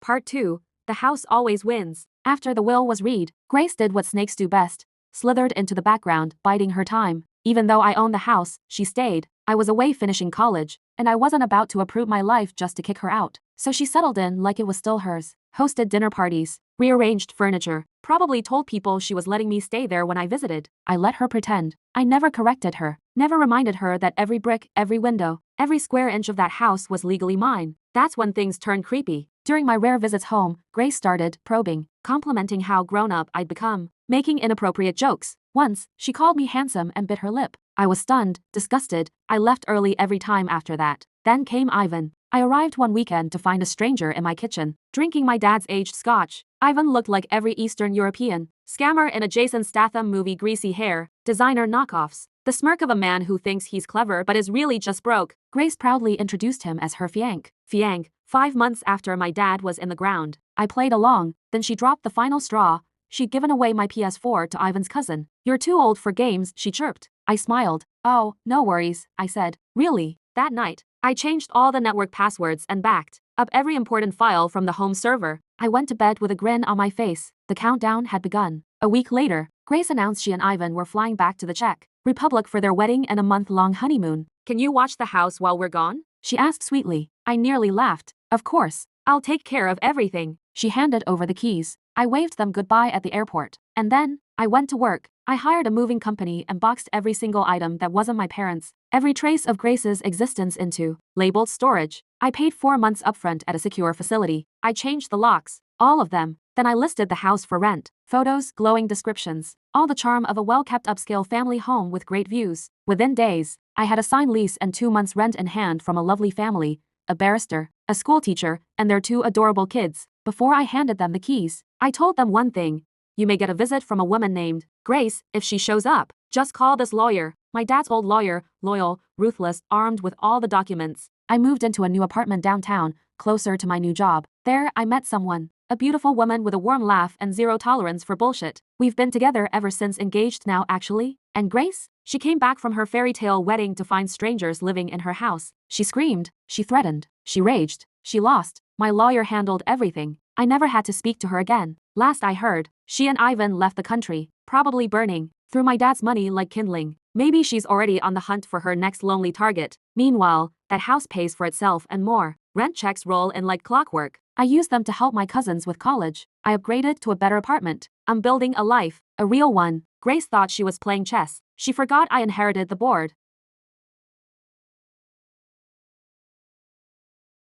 Part 2, The House Always Wins. After the will was read, Grace did what snakes do best. Slithered into the background, biding her time. Even though I owned the house, she stayed. I was away finishing college, and I wasn't about to uproot my life just to kick her out. So she settled in like it was still hers. Hosted dinner parties, rearranged furniture, probably told people she was letting me stay there when I visited. I let her pretend. I never corrected her, never reminded her that every brick, every window, every square inch of that house was legally mine. That's when things turned creepy. During my rare visits home, Grace started probing, complimenting how grown-up I'd become, making inappropriate jokes. Once, she called me handsome and bit her lip. I was stunned, disgusted. I left early every time after that. Then came Ivan. I arrived one weekend to find a stranger in my kitchen, drinking my dad's aged scotch. Ivan looked like every Eastern European scammer in a Jason Statham movie. Greasy hair, designer knockoffs, the smirk of a man who thinks he's clever but is really just broke. Grace proudly introduced him as her fiancé. 5 months after my dad was in the ground. I played along, then she dropped the final straw. She'd given away my PS4 to Ivan's cousin. "You're too old for games," she chirped. I smiled. "Oh, no worries," I said. "Really?" That night, I changed all the network passwords and backed up every important file from the home server. I went to bed with a grin on my face. The countdown had begun. A week later, Grace announced she and Ivan were flying back to the Czech Republic for their wedding and a month-long honeymoon. "Can you watch the house while we're gone?" she asked sweetly. I nearly laughed. "Of course. I'll take care of everything." She handed over the keys. I waved them goodbye at the airport. And then, I went to work. I hired a moving company and boxed every single item that wasn't my parents', every trace of Grace's existence into labeled storage. I paid 4 months upfront at a secure facility. I changed the locks, all of them. Then I listed the house for rent. Photos, glowing descriptions, all the charm of a well-kept upscale family home with great views. Within days, I had a signed lease and 2 months' rent in hand from a lovely family, a barrister, a schoolteacher, and their 2 adorable kids. Before I handed them the keys, I told them one thing. "You may get a visit from a woman named Grace. If she shows up, just call this lawyer." My dad's old lawyer, loyal, ruthless, armed with all the documents. I moved into a new apartment downtown, closer to my new job. There, I met someone. A beautiful woman with a warm laugh and zero tolerance for bullshit. We've been together ever since, engaged now actually. And Grace? She came back from her fairy tale wedding to find strangers living in her house. She screamed, she threatened, she raged, she lost. My lawyer handled everything. I never had to speak to her again. Last I heard, she and Ivan left the country, probably burning through my dad's money like kindling. Maybe she's already on the hunt for her next lonely target. Meanwhile, that house pays for itself and more. Rent checks roll in like clockwork. I use them to help my cousins with college. I upgraded to a better apartment. I'm building a life, a real one. Grace thought she was playing chess. She forgot I inherited the board.